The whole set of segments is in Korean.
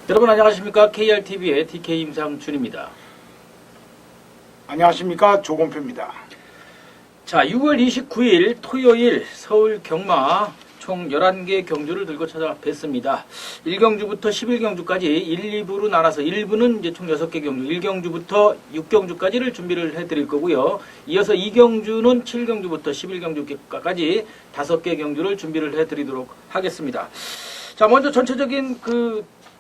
여러분 안녕하십니까? KRTV의 DK 임상준입니다. 안녕하십니까, 조건표입니다. 자, 6월 29일 토요일 서울 경마 총 11개 경주를 들고 찾아뵙습니다. 1경주부터 11경주까지 1, 2부로 나눠서 1부는 이제 총 6개 경주, 1경주부터 6경주까지를 준비를 해드릴 거고요. 이어서 2경주는 7경주부터 11경주까지 5개 경주를 준비를 해드리도록 하겠습니다. 자, 먼저 전체적인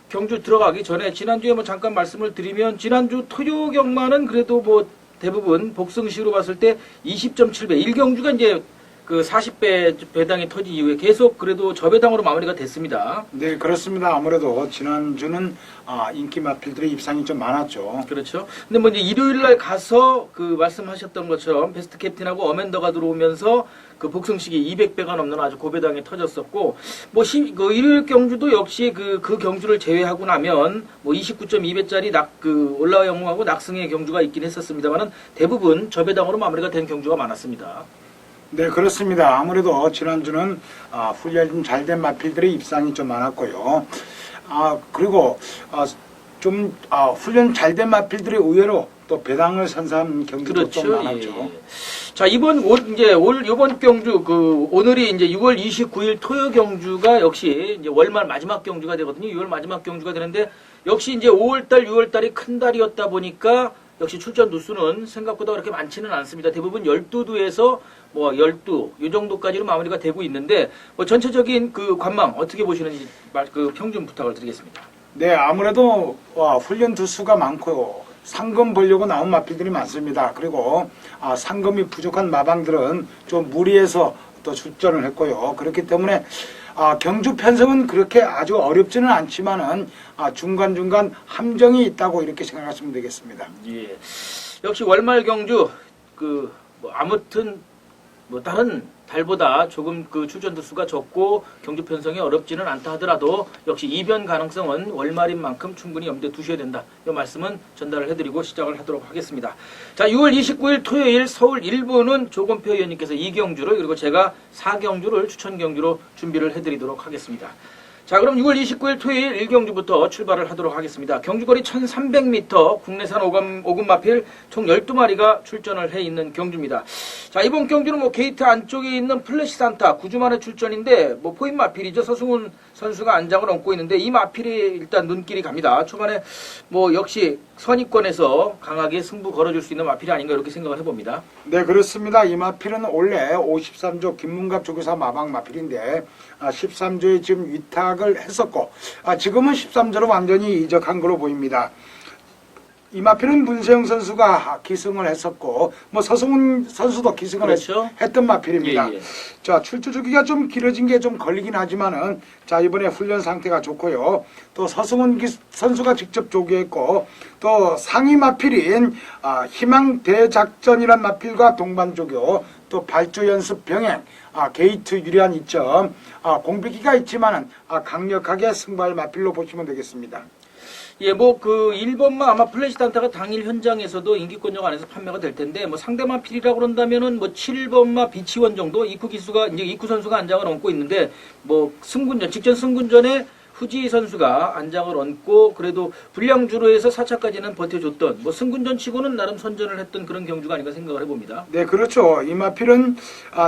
경주 들어가기 전에 지난주에 잠깐 말씀을 드리면 지난주 토요 경마는 그래도 대부분 복승시로 봤을 때 20.7배 1경주가 이제 40배 배당이 터진 이후에 계속 그래도 저배당으로 마무리가 됐습니다. 네, 그렇습니다. 아무래도 지난주는 인기 마필들의 입상이 좀 많았죠. 그렇죠. 근데 이제 일요일 날 가서 말씀하셨던 것처럼 베스트 캡틴하고 어맨더가 들어오면서 복승식이 200배가 넘는 아주 고배당이 터졌었고, 일요일 경주도 역시 그 경주를 제외하고 나면 29.2배짜리 올라와 영웅하고 낙승의 경주가 있긴 했었습니다만은 대부분 저배당으로 마무리가 된 경주가 많았습니다. 네, 그렇습니다. 아무래도 지난주는 훈련 잘된 마필들의 입상이 좀 많았고요. 그리고 훈련 잘된 마필들이 의외로 또 배당을 선사한 경주도 그렇죠. 좀 많았죠. 예. 자, 이번 경주, 오늘이 이제 6월 29일 토요 경주가 역시 이제 월말 마지막 경주가 되거든요. 6월 마지막 경주가 되는데, 역시 이제 5월달, 6월달이 큰 달이었다 보니까, 역시 출전 두수는 생각보다 그렇게 많지는 않습니다. 대부분 12두에서 12, 이 정도까지로 마무리가 되고 있는데, 전체적인 관망 어떻게 보시는지 평좀 부탁을 드리겠습니다. 네, 아무래도 훈련 두수가 많고요. 상금 벌려고 나온 마필들이 많습니다. 그리고 상금이 부족한 마방들은 좀 무리해서 또 출전을 했고요. 그렇기 때문에 경주 편성은 그렇게 아주 어렵지는 않지만은 중간중간 함정이 있다고 이렇게 생각하시면 되겠습니다. 예. 역시 월말 경주 아무튼 다른 달보다 조금 출전 두수가 적고 경주 편성이 어렵지는 않다 하더라도 역시 이변 가능성은 월말인 만큼 충분히 염두에 두셔야 된다. 이 말씀은 전달을 해드리고 시작을 하도록 하겠습니다. 자, 6월 29일 토요일 서울 1부는 조건표 의원님께서 2경주를 그리고 제가 4경주를 추천 경주로 준비를 해드리도록 하겠습니다. 자, 그럼 6월 29일 토요일 1경주부터 출발을 하도록 하겠습니다. 경주거리 1300m 국내산 5금 마필 총 12마리가 출전을 해 있는 경주입니다. 자, 이번 경주는 게이트 안쪽에 있는 플래시 산타 9주 만에 출전인데 포인 마필이죠. 서승훈 선수가 안장을 얹고 있는데 이 마필이 일단 눈길이 갑니다. 초반에 역시 선입권에서 강하게 승부 걸어줄 수 있는 마필이 아닌가 이렇게 생각을 해봅니다. 네, 그렇습니다. 이 마필은 원래 53조 김문갑 조교사 마방 마필인데 13조에 지금 위탁을 했었고 지금은 13조로 완전히 이적한 걸로 보입니다. 이 마필은 문세영 선수가 기승을 했었고 서승훈 선수도 기승을 그렇죠. 했던 마필입니다. 예, 예. 자, 출주 주기가 좀 길어진 게 좀 걸리긴 하지만은 자, 이번에 훈련 상태가 좋고요. 또 서승훈 선수가 직접 조교했고 또 상위 마필인 희망 대작전이란 마필과 동반 조교 또 발조 연습 병행 게이트 유리한 이점 공백기가 있지만은 강력하게 승부할 마필로 보시면 되겠습니다. 예, 1번마 아마 플래시 단타가 당일 현장에서도 인기권역 안에서 판매가 될 텐데, 상대만 필이라고 그런다면은 7번마 비치원 정도 이제 이쿠 선수가 안장을 얹고 있는데, 직전 승군전에 후지 선수가 안장을 얹고, 그래도 불량주로 해서 4차까지는 버텨줬던, 승군전 치고는 나름 선전을 했던 그런 경주가 아닌가 생각을 해봅니다. 네, 그렇죠. 이 마필은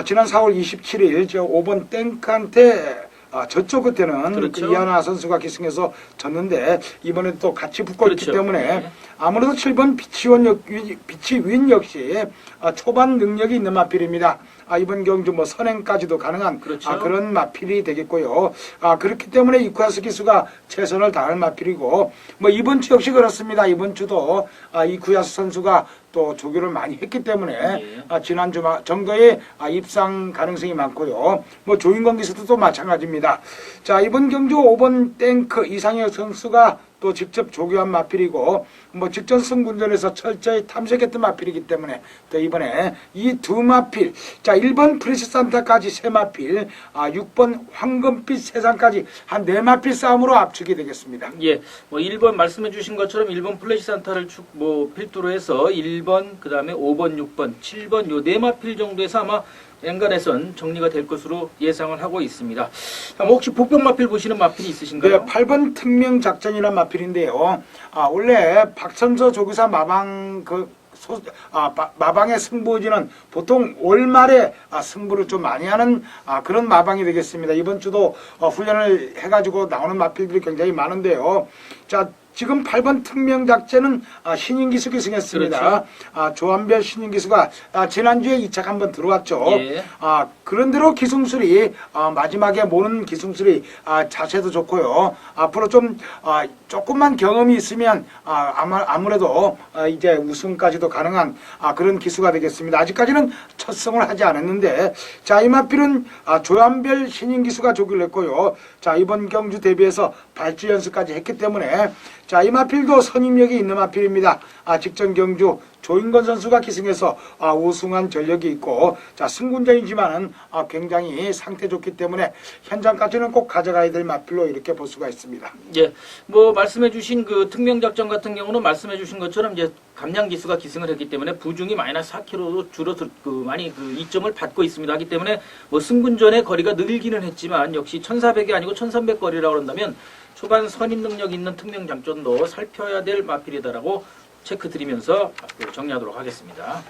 지난 4월 27일 5번 땡크한테 저쪽 그때는 그렇죠. 이하나 선수가 기승해서 졌는데 이번에 또 같이 붙고 그렇죠. 있기 때문에 네. 아무래도 7번 비치윈 역시 초반 능력이 있는 마필입니다. 이번 경주 선행까지도 가능한 그렇죠. 그런 마필이 되겠고요. 그렇기 때문에 이쿠야스 기수가 최선을 다할 마필이고 이번 주 역시 그렇습니다. 이번 주도 이쿠야스 선수가 또 조교를 많이 했기 때문에 지난주 정도의 입상 가능성이 많고요. 조인권 기수도 마찬가지입니다. 자, 이번 경주 5번 땡크 이상혁 선수가 또 직접 조교한 마필이고 직전 승군전에서 철저히 탐색했던 마필이기 때문에 또 이번에 이 두 마필, 자 1번 프레시 산타까지 세 마필, 6번 황금빛 세상까지 한 네 마필 싸움으로 압축이 되겠습니다. 예, 1번 말씀해 주신 것처럼 1번 플래시 산타를 필두로 해서 1번, 그 다음에 5번, 6번, 7번 요 네 마필 정도에서 아마 엔간에선 정리가 될 것으로 예상을 하고 있습니다. 자, 뭐 혹시 복병 마필 보시는 마필이 있으신가요? 네, 8번 특명 작전이라는 마필인데요. 원래 박선서 조교사 마방 마방의 승부지는 보통 월말에 승부를 좀 많이 하는 그런 마방이 되겠습니다. 이번 주도 훈련을 해가지고 나오는 마필들이 굉장히 많은데요. 자, 지금 8번 특명작전은 신인 기수가 승했습니다. 그렇죠. 조한별 신인 기수가 지난주에 2차 한번 들어왔죠. 예. 그런대로 기승술이 마지막에 모는 기승술이 자세도 좋고요. 앞으로 좀 조금만 경험이 있으면 아무래도 이제 우승까지도 가능한 그런 기수가 되겠습니다. 아직까지는 첫 승을 하지 않았는데, 자, 이 마필은 조한별 신인 기수가 조기를 했고요. 자, 이번 경주 대비해서 발주 연습까지 했기 때문에, 자, 이 마필도 선임력이 있는 마필입니다. 직전 경주 조인건 선수가 기승해서 우승한 전력이 있고, 자, 승군전이지만은 굉장히 상태 좋기 때문에 현장까지는 꼭 가져가야 될 마필로 이렇게 볼 수가 있습니다. 예, 뭐 말씀해주신 그 특명작전 같은 경우는 말씀해주신 것처럼 이제 감량 기수가 기승을 했기 때문에 부중이 마이너스 4kg로 줄어서 많이 이점을 받고 있습니다. 하기 때문에 뭐 승군전의 거리가 늘기는 했지만 역시 1,400이 아니고 1,300 거리라고 그런다면 초반 선임 능력 있는 특명작전도 살펴야 될 마필이다라고 체크 드리면서 정리하도록 하겠습니다.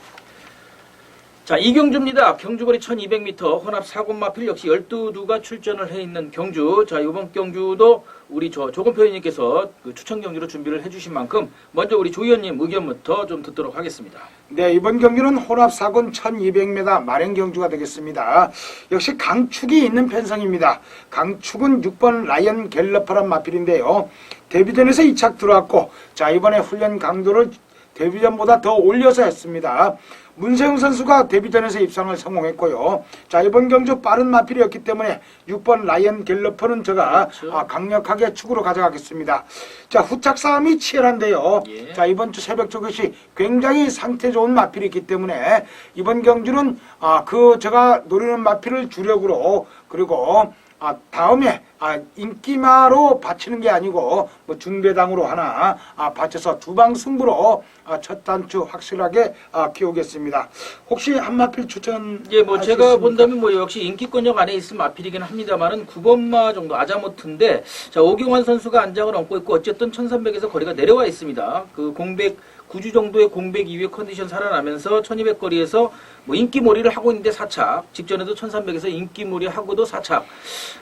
자, 이경주입니다. 경주거리 1200m 혼합 4군 마필 역시 12두가 출전을 해 있는 경주. 자, 이번 경주도 우리 조건표 의원님께서 추천 경주로 준비를 해주신 만큼 먼저 우리 조 의원님 의견부터 좀 듣도록 하겠습니다. 네, 이번 경기는 혼합 4군 1200m 마련 경주가 되겠습니다. 역시 강축이 있는 편성입니다. 강축은 6번 라이언 갤러퍼란 마필인데요. 데뷔전에서 2착 들어왔고, 자, 이번에 훈련 강도를 데뷔전보다 더 올려서 했습니다. 문세웅 선수가 데뷔전에서 입상을 성공했고요. 자, 이번 경주 빠른 마필이었기 때문에 6번 라이언 갤러퍼는 제가 그렇죠. 강력하게 축으로 가져가겠습니다. 자, 후착 싸움이 치열한데요. 예. 자, 이번 주 새벽 조것이 굉장히 상태 좋은 마필이 있기 때문에 이번 경주는 제가 노리는 마필을 주력으로, 그리고 다음에 인기마로 바치는 게 아니고 뭐 중배당으로 하나 바쳐서 두방 승부로 첫 단추 확실하게 키우겠습니다. 혹시 한 마필 추천? 예, 뭐 제가 본다면 뭐 역시 인기권역 안에 있을 마필이긴 합니다만은 9번마 정도 아자모트인데, 자, 오경환 선수가 안장을 얹고 있고 어쨌든 1300에서 거리가 내려와 있습니다. 그 공백 9주 정도의 공백 이후에 컨디션 살아나면서 1200 거리에서 뭐 인기몰이를 하고 있는데 4착, 직전에도 1300에서 인기몰이 하고도 4착.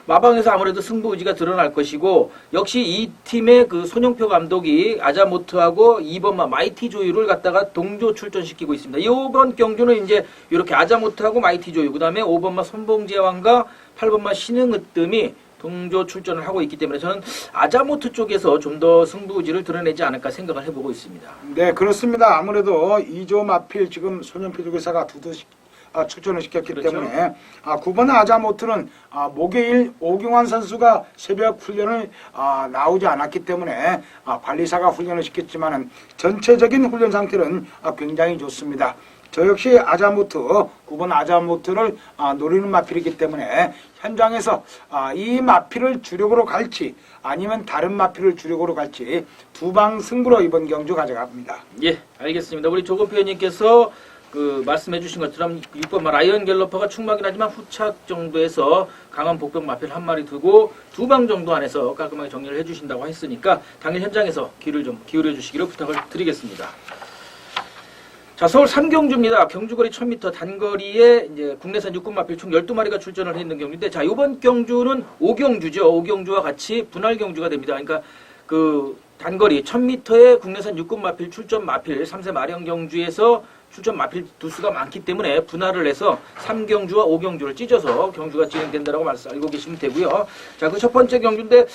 마방에서 아무래도 승부 의지가 드러날 것이고, 역시 이 팀의 그 손용표 감독이 아자모트하고 2번마 마이티 조유를 갖다가 동조 출전시키고 있습니다. 이번 경주는 이제 이렇게 아자모트하고 마이티 조유, 그 다음에 5번마 손봉제왕과 8번마 신흥으뜸이 동조 출전을 하고 있기 때문에 저는 아자모트 쪽에서 좀 더 승부 의지를 드러내지 않을까 생각을 해보고 있습니다. 네, 그렇습니다. 아무래도 2조 마필 지금 손현표 조교사가 출전을 시켰기 그렇죠. 때문에 9번 아자모트는 목요일 오경환 선수가 새벽 훈련을 나오지 않았기 때문에 관리사가 훈련을 시켰지만은 전체적인 훈련 상태는 굉장히 좋습니다. 저 역시 아자모트, 9번 아자모트를 노리는 마필이기 때문에 현장에서 이 마필을 주력으로 갈지 아니면 다른 마필을 주력으로 갈지 두방 승부로 이번 경주 가져갑니다. 예, 알겠습니다. 우리 조건표 의원님께서 말씀해 주신 것처럼 6번 라이언 갤러퍼가 충막이긴 하지만 후착 정도에서 강한 복병 마필 한 마리 두고 두 방 정도 안에서 깔끔하게 정리를 해 주신다고 했으니까 당일 현장에서 귀를 좀 기울여 주시기를 부탁을 드리겠습니다. 자, 서울 삼경주입니다. 경주거리 1000m 단거리에 이제 국내산 육군 마필 총 12마리가 출전을 해 있는 경주인데, 자, 이번 경주는 5경주죠. 5경주와 같이 분할 경주가 됩니다. 그러니까 그 단거리 1000m의 국내산 육군 마필 출전 마필 3세 마령 경주에서 출전 마필 두수가 많기 때문에 분할을 해서 3경주와 5경주를 찢어서 경주가 진행된다라고 알고 계시면 되고요. 자, 그 첫 번째 경주인데,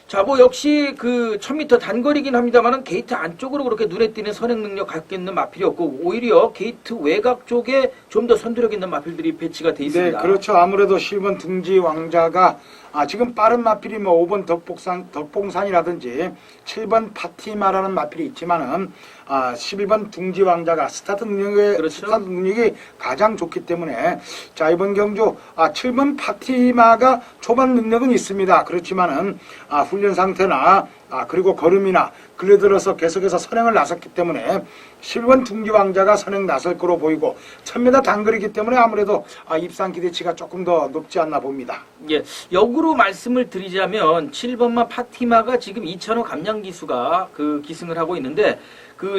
자, 뭐 역시 그 1000m 단거리긴 합니다만은 게이트 안쪽으로 그렇게 눈에 띄는 선행 능력 갖고 있는 마필이 없고, 오히려 게이트 외곽 쪽에 좀 더 선두력 있는 마필들이 배치가 돼 있습니다. 네, 그렇죠. 아무래도 10번 둥지 왕자가 지금 빠른 마필이 뭐 5번 덕봉산이라든지 7번 파티마라는 마필이 있지만은 11번 둥지 왕자가 스타트 능력이 가장 좋기 때문에, 자, 이번 경주 7번 파티마가 초반 능력은 있습니다. 그렇지만은 훈련 상태나 그리고 걸음이나 근래 들어서 계속해서 선행을 나섰기 때문에 11번 둥지왕자가 선행 나설 거로 보이고 1000m 단거리이기 때문에 아무래도 입상 기대치가 조금 더 높지 않나 봅니다. 예, 역으로 말씀을 드리자면 7번마 파티마가 지금 2000호 감량 기수가 그 기승을 하고 있는데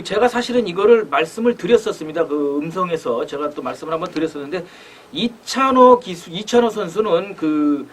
제가 사실은 이거를 말씀을 드렸었습니다. 그 음성에서 제가 또 말씀을 한번 드렸었는데 이찬호 선수는 그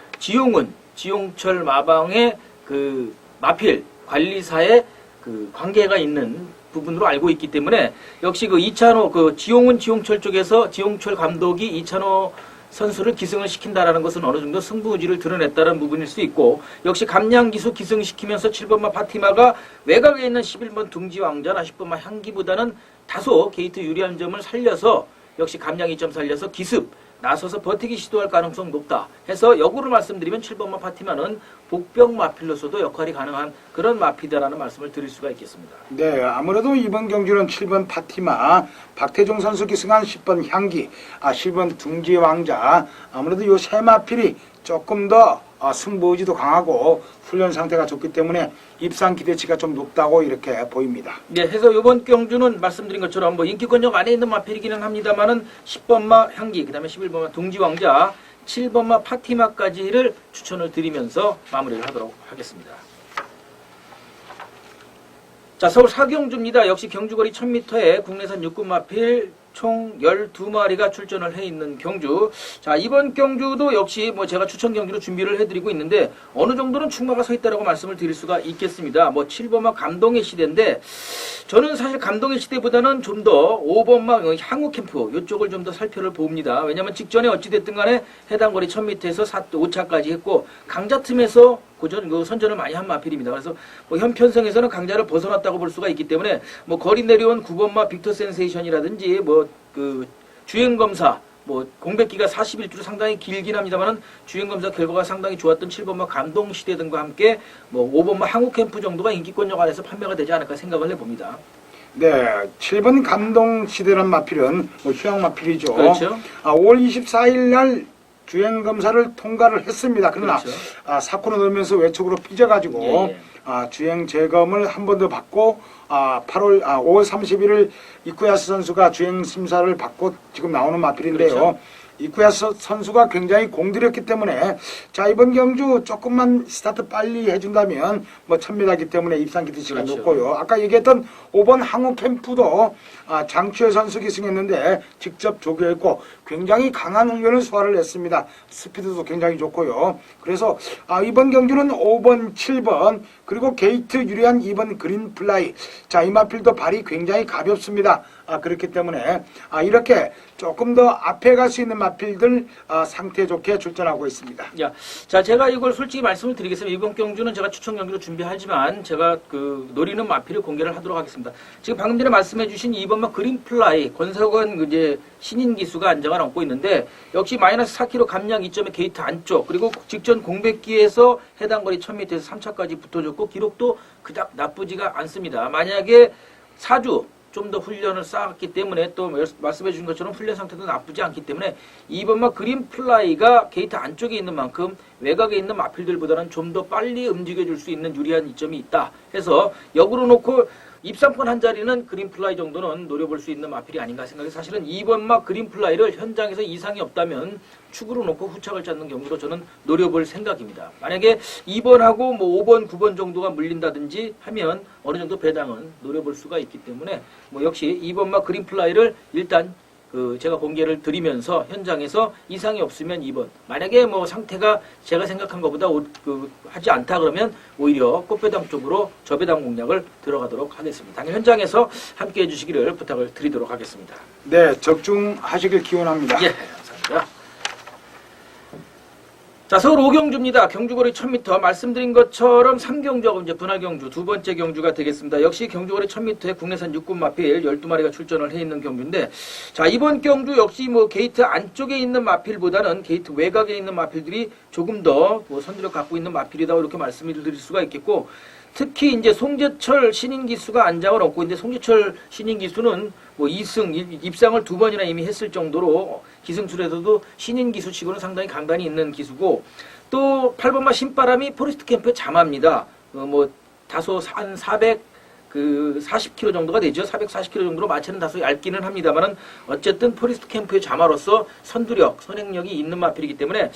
지용철 마방의 그 마필 관리사의 그 관계가 있는 부분으로 알고 있기 때문에 역시 그 이찬호 지용철 쪽에서 지용철 감독이 이찬호 선수를 기승을 시킨다라는 것은 어느 정도 승부 의지를 드러냈다는 부분일 수 있고 역시 감량기수 기승시키면서 7번마 파티마가 외곽에 있는 11번 둥지왕자나 10번마 향기보다는 다소 게이트 유리한 점을 살려서 역시 감량 2점 살려서 기습 나서서 버티기 시도할 가능성 높다 해서 역으로 말씀드리면 7번마 파티마는 복병 마필로서도 역할이 가능한 그런 마피다라는 말씀을 드릴 수가 있겠습니다. 네, 아무래도 이번 경주는 7번 파티마, 박태종 선수 기승한 10번 향기, 10번 둥지왕자 아무래도 요 세 마필이 조금 더 승부 의지도 강하고 훈련 상태가 좋기 때문에 입상 기대치가 좀 높다고 이렇게 보입니다. 네, 해서 이번 경주는 말씀드린 것처럼 뭐 인기권역 안에 있는 마필이기는 합니다만은 10번마 향기, 그 다음에 11번마 둥지왕자, 7번마 파티마까지를 추천을 드리면서 마무리를 하도록 하겠습니다. 자, 서울 사경주입니다. 역시 경주거리 1000m에 국내산 육군 마필 총 12마리가 출전을 해 있는 경주. 자, 이번 경주도 역시 뭐 제가 추천 경주로 준비를 해드리고 있는데 어느 정도는 충마가 서 있다라고 말씀을 드릴 수가 있겠습니다. 뭐 7번마 감동의 시대인데 저는 사실 감동의 시대보다는 좀 더 5번마 향후 캠프 이쪽을 좀 더 살펴를 봅니다. 왜냐하면 직전에 어찌됐든 간에 해당 거리 1000m에서 5차까지 했고 강자 틈에서 선전을 많이 한 마필입니다. 그래서 뭐 현 편성에서는 강자를 벗어났다고 볼 수가 있기 때문에 뭐 거리 내려온 9번마 빅터 센세이션이라든지 뭐 그 주행 검사 뭐 공백기가 41주로 상당히 길긴 합니다만은 주행 검사 결과가 상당히 좋았던 7번마 감동 시대 등과 함께 뭐 5번마 항우 캠프 정도가 인기권역 안에서 판매가 되지 않을까 생각을 해봅니다. 네, 7번 감동 시대란 마필은 뭐 휴양 마필이죠. 그렇죠. 5월 24일 날 주행 검사를 통과를 했습니다. 그러나 그렇죠. 사고로 넣으면서 외측으로 삐져가지고 예. 주행 재검을 한 번 더 받고 5월 31일 이쿠야스 선수가 주행 심사를 받고 지금 나오는 마필인데요. 그렇죠. 이쿠야스 선수가 굉장히 공들였기 때문에 자 이번 경주 조금만 스타트 빨리 해준다면 뭐 1000m이기 때문에 입상 기대치가 그렇죠. 높고요. 아까 얘기했던 5번 항우 캠프도 장추혜 선수 기승했는데 직접 조교했고 굉장히 강한 훈련을 소화를 했습니다. 스피드도 굉장히 좋고요. 그래서 이번 경주는 5번, 7번 그리고 게이트 유리한 2번 그린 플라이 자 이 마필도 발이 굉장히 가볍습니다. 그렇기 때문에 이렇게 조금 더 앞에 갈 수 있는 마필들 상태 좋게 출전하고 있습니다. 자, 제가 이걸 솔직히 말씀을 드리겠습니다. 이번 경주는 제가 추천 경주로 준비하지만 제가 노리는 마필을 공개를 하도록 하겠습니다. 지금 방금 전에 말씀해주신 2번마 그린 플라이 권석원 이제 신인 기수가 안정을 얻고 있는데 역시 마이너스 4km 감량 2점의 게이트 안쪽 그리고 직전 공백기에서 해당 거리 1000m에서 3차까지 붙어줬고 기록도 그닥 나쁘지가 않습니다. 만약에 4주 좀 더 훈련을 쌓았기 때문에 또 말씀해 주신 것처럼 훈련 상태도 나쁘지 않기 때문에 2번마 그린 플라이가 게이트 안쪽에 있는 만큼 외곽에 있는 마필들보다는 좀 더 빨리 움직여 줄 수 있는 유리한 이점이 있다 해서 역으로 놓고 입상권 한 자리는 그린 플라이 정도는 노려볼 수 있는 마필이 아닌가 생각해서 사실은 2번마 그린 플라이를 현장에서 이상이 없다면 축으로 놓고 후착을 잡는 경우로 저는 노려볼 생각입니다. 만약에 2번하고 뭐 5번, 9번 정도가 물린다든지 하면 어느 정도 배당은 노려볼 수가 있기 때문에 뭐 역시 2번마 그린 플라이를 일단 제가 공개를 드리면서 현장에서 이상이 없으면 2번. 만약에 뭐 상태가 제가 생각한 것보다 하지 않다 그러면 오히려 꽃배당 쪽으로 저배당 공략을 들어가도록 하겠습니다. 당연 현장에서 함께 해주시기를 부탁을 드리도록 하겠습니다. 네, 적중하시길 기원합니다. 예, 감사합니다. 자, 서울 오경주입니다. 경주거리 1000m 말씀드린 것처럼 3경주하고 이제 분할 경주 두 번째 경주가 되겠습니다. 역시 경주거리 1000m에 국내산 육군 마필 12마리가 출전을 해 있는 경주인데 자, 이번 경주 역시 뭐 게이트 안쪽에 있는 마필보다는 게이트 외곽에 있는 마필들이 조금 더 뭐 선두력 갖고 있는 마필이다 이렇게 말씀을 드릴 수가 있겠고 특히 이제 송재철 신인 기수가 안장을 얻고 있는데 송재철 신인 기수는 뭐 2승 입상을 2번이나 이미 했을 정도로 기승술에서도 신인 기수치고는 상당히 강단이 있는 기수고 또 8번마 신바람이 포레스트 캠프의 자마입니다. 뭐 다소 한 40kg 정도가 되죠. 440kg 정도로 마체는 다소 얇기는 합니다만은 어쨌든 포리스트 캠프의 자마로서 선두력, 선행력이 있는 마필이기 때문에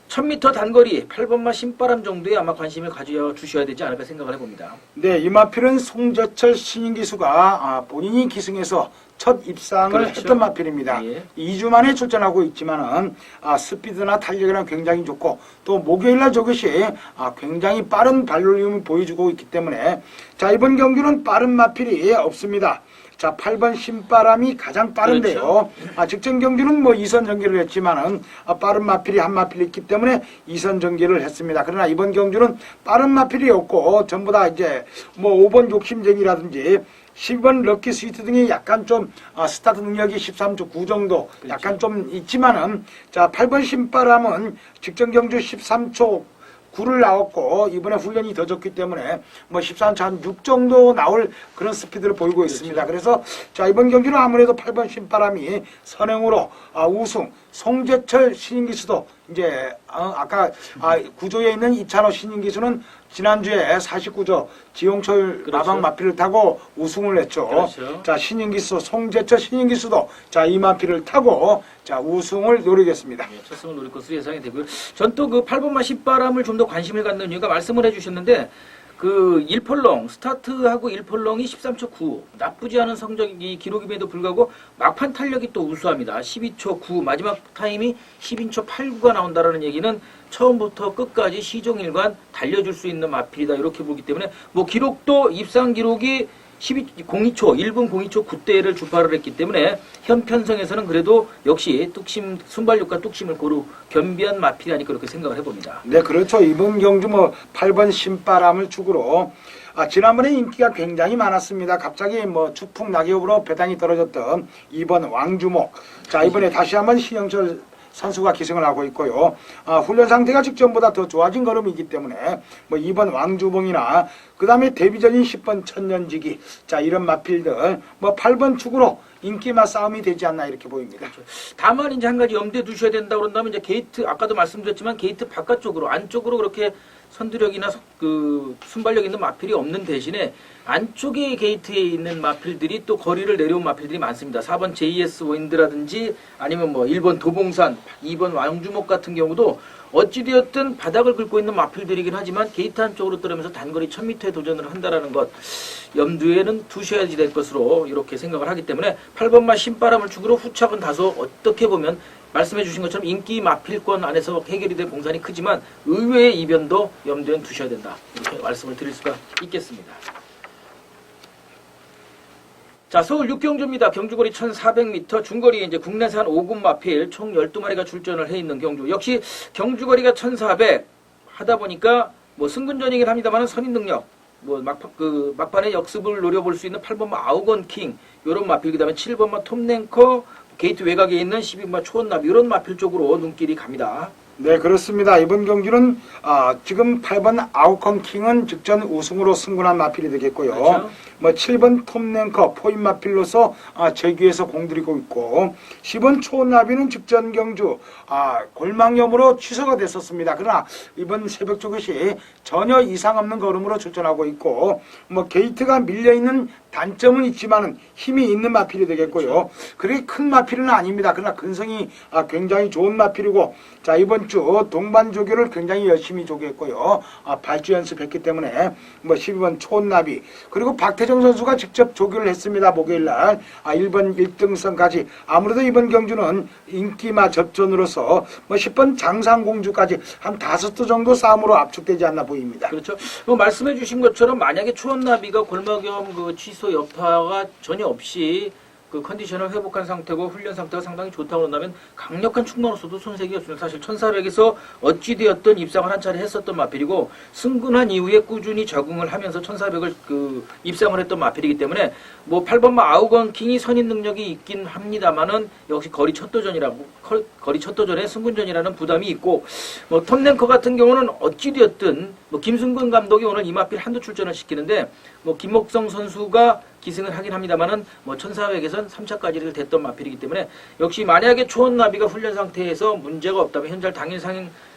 1000m 단거리 8번마 신바람 정도에 아마 관심을 가져주셔야 되지 않을까 생각을 해봅니다. 네, 이 마필은 송재철 신인 기수가 본인이 기승에서 첫 입상을 그렇죠. 했던 마필입니다. 예. 2주 만에 출전하고 있지만은 스피드나 탄력이랑 굉장히 좋고 또 목요일날 저것이 굉장히 빠른 발놀림을 보여주고 있기 때문에 자 이번 경기는 빠른 마필이 없습니다. 자 8번 신바람이 가장 빠른데요. 그렇죠. 직전 경기는 뭐 2선 전개를 했지만은 빠른 마필이 한 마필이 있기 때문에 2선 전개를 했습니다. 그러나 이번 경주는 빠른 마필이 없고 전부 다 이제 뭐 5번 욕심쟁이라든지 10번 럭키 스위트 등이 약간 좀 스타트 능력이 13초 9 정도 약간 좀 있지만은 자 8번 신바람은 직전 경주 13초 9를 나왔고 이번에 훈련이 더 좋기 때문에 뭐 13초 한 6 정도 나올 그런 스피드를 보이고 있습니다. 그래서 자 이번 경기는 아무래도 8번 신바람이 선행으로 우승 송재철 신인 기수도 이제 아까 구조에 있는 이찬호 신인 기수는 지난주에 49조 지용철 그렇죠. 마방 마필을 타고 우승을 했죠. 그렇죠. 자 신인 기수 송재철 신인 기수도 자 이 마필을 타고 자 우승을 노리겠습니다. 예, 첫 승을 노릴 것으로 예상이 되고요. 전 또 그 8번마 신바람을 좀 더 관심을 갖는 이유가 말씀을 해주셨는데 그 1펄렁 스타트하고 1펄렁이 13초 9 나쁘지 않은 성적이 기록임에도 불구하고 막판 탄력이 또 우수합니다. 12초 9 마지막 타임이 12초 89가 나온다라는 얘기는 처음부터 끝까지 시종일관 달려줄 수 있는 마필이다 이렇게 보기 때문에 뭐 기록도 입상 기록이 1분 02초 9대를 주파를 했기 때문에 현 편성에서는 그래도 역시 뚝심 순발력과 뚝심을 고루 겸비한 마필이 아닐까 그렇게 생각을 해봅니다. 네, 그렇죠. 이번 경주 뭐 8번 신바람을 축으로 지난번에 인기가 굉장히 많았습니다. 갑자기 뭐 추풍 낙엽으로 배당이 떨어졌던 2번 왕주목. 자, 이번에 다시 한번 신영철 선수가 기승을 하고 있고요. 훈련 상태가 직전보다 더 좋아진 걸음이기 때문에 뭐 2번 왕주봉이나 그 다음에 데뷔전인 10번 천년지기 자 이런 마필들 뭐 8번 축으로 인기맛 싸움이 되지 않나 이렇게 보입니다. 그렇죠. 다만 이제 한 가지 염두에 두셔야 된다 그런다면 이제 게이트 아까도 말씀드렸지만 게이트 바깥쪽으로 안쪽으로 그렇게 선두력이나 그 순발력 있는 마필이 없는 대신에 안쪽에 게이트에 있는 마필들이 또 거리를 내려온 마필들이 많습니다. 4번 JS 윈드라든지 아니면 뭐 1번 도봉산, 2번 왕주목 같은 경우도 어찌되었든 바닥을 긁고 있는 마필들이긴 하지만 게이트 안쪽으로 떨어면서 단거리 1000m에 도전을 한다라는 것 염두에는 두셔야지 될 것으로 이렇게 생각을 하기 때문에 8번마 신바람을 축으로 후착은 다소 어떻게 보면 말씀해 주신 것처럼 인기 마필권 안에서 해결이 될 공산이 크지만 의외의 이변도 염두에 두셔야 된다. 이렇게 말씀을 드릴 수가 있겠습니다. 자, 서울 6경주입니다. 경주거리 1400m, 중거리에 이제 국내산 5군 마필 총 12마리가 출전을 해 있는 경주. 역시 경주거리가 1400 하다 보니까 뭐 승근전이긴 합니다만 선인 능력, 뭐 막판에 역습을 노려볼 수 있는 8번마 아우건 킹, 요런 마필, 그 다음에 7번마 톱랭커, 게이트 외곽에 있는 12번마 초원나비, 이런 마필 쪽으로 눈길이 갑니다. 네, 그렇습니다. 이번 경기는 지금 8번 아우컨 킹은 직전 우승으로 승군한 마필이 되겠고요. 그렇죠. 뭐 7번 톱랭커 포인 마필로서 제기에서 공들이고 있고 10번 초나비는 직전 경주 골망염으로 취소가 됐었습니다. 그러나 이번 새벽 저것이 전혀 이상 없는 걸음으로 출전하고 있고 뭐 게이트가 밀려있는 단점은 있지만은 힘이 있는 마필이 되겠고요. 그렇게 큰 마필은 아닙니다. 그러나 근성이 굉장히 좋은 마필이고 자 이번 주 동반 조교를 굉장히 열심히 조교했고요. 발주 연습했기 때문에 뭐 12번 초나비 그리고 박태정 선수가 직접 조교를 했습니다. 목요일날 1번 1등선까지 아무래도 이번 경주는 인기마 접전으로서 뭐 10번 장상공주까지 한 5도 정도 싸움으로 압축되지 않나 보입니다. 그렇죠. 뭐 말씀해 주신 것처럼 만약에 초원나비가 골막염 그 취소 여파가 전혀 없이 그 컨디션을 회복한 상태고 훈련 상태가 상당히 좋다고 한다면 강력한 충만으로서도 손색이 없습니다. 사실 1400에서 어찌되었든 입상을 한 차례 했었던 마필이고 승근한 이후에 꾸준히 적응을 하면서 1400을 그 입상을 했던 마필이기 때문에 뭐 8번마 아우건 킹이 선인 능력이 있긴 합니다만은 역시 거리 첫 도전에 승군전이라는 부담이 있고 뭐 톱랭커 같은 경우는 어찌되었든 뭐 김승근 감독이 오늘 이 마필 한두 출전을 시키는데 뭐 김목성 선수가 기승을 하긴 합니다만은 뭐 1400에선 3차까지를 됐던 마필이기 때문에 역시 만약에 초원나비가 훈련 상태에서 문제가 없다면 현재 당일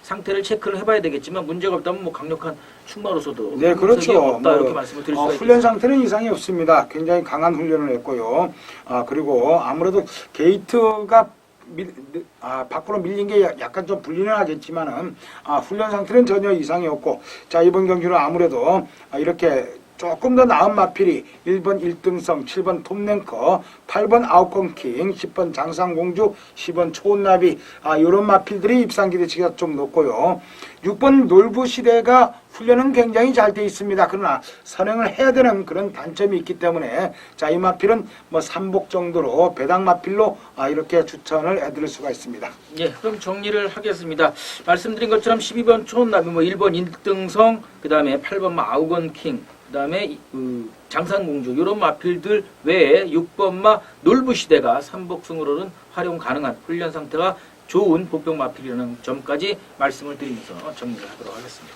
상태를 체크를 해봐야 되겠지만 문제가 없다면 뭐 강력한 충마로서도 네, 그렇죠. 없다 이렇게 말씀을 드릴 수가 훈련 있겠습니다. 상태는 이상이 없습니다. 굉장히 강한 훈련을 했고요. 그리고 아무래도 게이트가 밖으로 밀린 게 약간 좀 불리는 하겠지만은 훈련 상태는 전혀 이상이 없고, 자, 이번 경기는 아무래도 이렇게 조금 더 나은 마필이 1번 1등성, 7번 톱랭커, 8번 아웃건킹, 10번 장상공주, 10번 초원나비, 이런 마필들이 입상 기대치가 좀 높고요. 6번 놀부시대가 훈련은 굉장히 잘 돼 있습니다. 그러나 선행을 해야 되는 그런 단점이 있기 때문에, 자, 이 마필은 뭐 3복 정도로 배당 마필로 이렇게 추천을 해드릴 수가 있습니다. 예, 그럼 정리를 하겠습니다. 말씀드린 것처럼 12번 초원나비, 뭐 1번 1등성, 그 다음에 8번 아웃건킹, 그 다음에 장산공주 이런 마필들 외에 6번마 놀부시대가 3복승으로는 활용 가능한 훈련 상태가 좋은 복병 마필이라는 점까지 말씀을 드리면서 정리를 하도록 하겠습니다.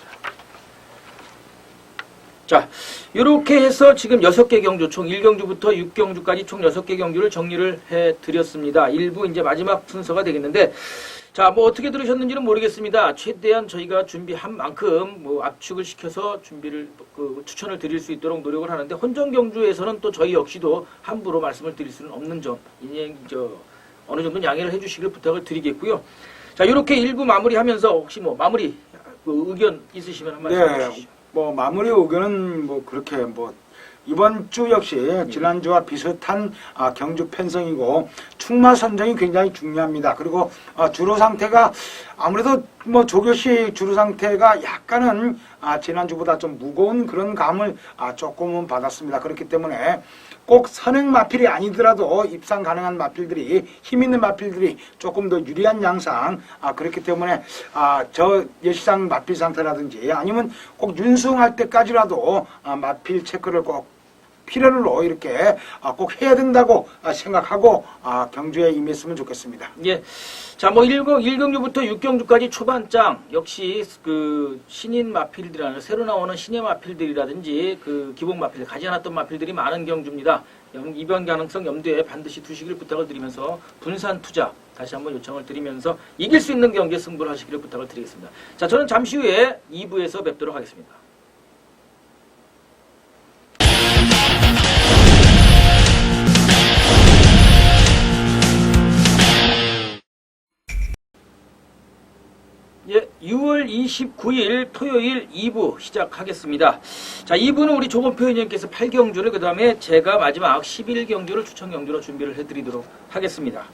자, 이렇게 해서 지금 6개 경주, 총 1경주부터 6경주까지 총 6개 경주를 정리를 해드렸습니다. 일부 이제 마지막 순서가 되겠는데, 자, 뭐 어떻게 들으셨는지는 모르겠습니다. 최대한 저희가 준비한 만큼 뭐 압축을 시켜서 준비를 추천을 드릴 수 있도록 노력을 하는데, 혼전 경주에서는 또 저희 역시도 함부로 말씀을 드릴 수는 없는 점, 어느 정도 양해를 해주시길 부탁을 드리겠고요. 자, 이렇게 일부 마무리하면서 혹시 뭐 마무리 의견 있으시면 한 말씀 해주시죠. 뭐 마무리 의견은 뭐 그렇게 뭐 이번 주 역시 지난주와 비슷한 경주 편성이고 충마 선정이 굉장히 중요합니다. 그리고 주로 상태가 아무래도 뭐 조교시 주로 상태가 약간은 지난주보다 좀 무거운 그런 감을 조금은 받았습니다. 그렇기 때문에 꼭 선행 마필이 아니더라도 입상 가능한 마필들이, 힘 있는 마필들이 조금 더 유리한 양상, 그렇기 때문에 저 예시상 마필 상태라든지 아니면 꼭 윤승할 때까지라도 마필 체크를 꼭 필요로 이렇게 꼭 해야 된다고 생각하고 경주에 임했으면 좋겠습니다. 예. 자, 뭐 1경주부터 6경주까지 초반장 역시 그 신인 마필들이라는 새로 나오는 신예 마필들이라든지 그 기본 마필 가지 않았던 마필들이 많은 경주입니다. 이변 가능성 염두에 반드시 두시길 부탁을 드리면서 분산 투자 다시 한번 요청을 드리면서 이길 수 있는 경기에 승부를 하시기를 부탁을 드리겠습니다. 자, 저는 잠시 후에 2부에서 뵙도록 하겠습니다. 예, 6월 29일 토요일 2부 시작하겠습니다. 자, 2부는 우리 조건표 의원님께서 8경주를, 그 다음에 제가 마지막 11경주를 추천 경주로 준비를 해드리도록 하겠습니다.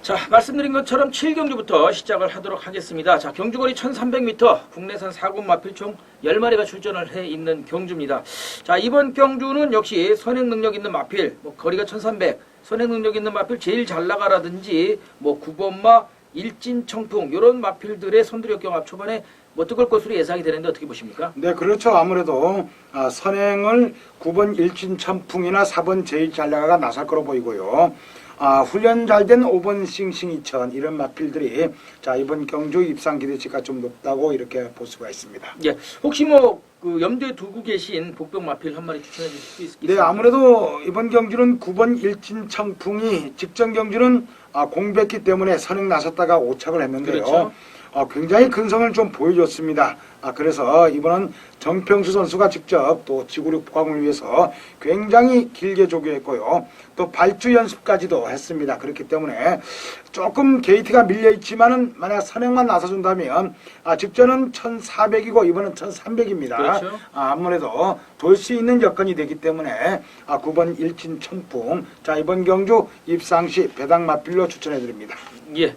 자, 말씀드린 것처럼 7경주부터 시작을 하도록 하겠습니다. 자, 경주거리 1300m, 국내산 4군 마필 총 10마리가 출전을 해 있는 경주입니다. 자, 이번 경주는 역시 선행 능력 있는 마필, 뭐 거리가 1300, 선행 능력 있는 마필 제일 잘 나가라든지, 뭐 9번마, 일진청풍 이런 마필들의 선두력 경합 초반에 뭐 뜨거울 것으로 예상이 되는데 어떻게 보십니까? 네, 그렇죠. 아무래도 선행을 9번 일진청풍이나 4번 제일 잘 나가가 나설 거로 보이고요. 훈련 잘 된 5번 싱싱이천 이런 마필들이 자, 이번 경주 입상 기대치가 좀 높다고 이렇게 볼 수가 있습니다. 예, 혹시 뭐 그 염두에 두고 계신 복병 마필 한 마리 추천해 주실 수 있겠습니까? 네, 아무래도 이번 경주는 9번 일진청풍이 직전 경주는 공백기 때문에 선행 나섰다가 오착을 했는데요. 그렇죠. 굉장히 근성을 좀 보여줬습니다. 그래서 이번은 정평수 선수가 직접 또 지구력 포함을 위해서 굉장히 길게 조교했고요. 또 발주 연습까지도 했습니다. 그렇기 때문에 조금 게이트가 밀려있지만은 만약 선행만 나서준다면 직전은 1400이고 이번은 1300입니다. 그렇죠. 아무래도 돌 수 있는 여건이 되기 때문에 9번 일진청풍, 자, 이번 경주 입상시 배당 마필로 추천해드립니다. 예,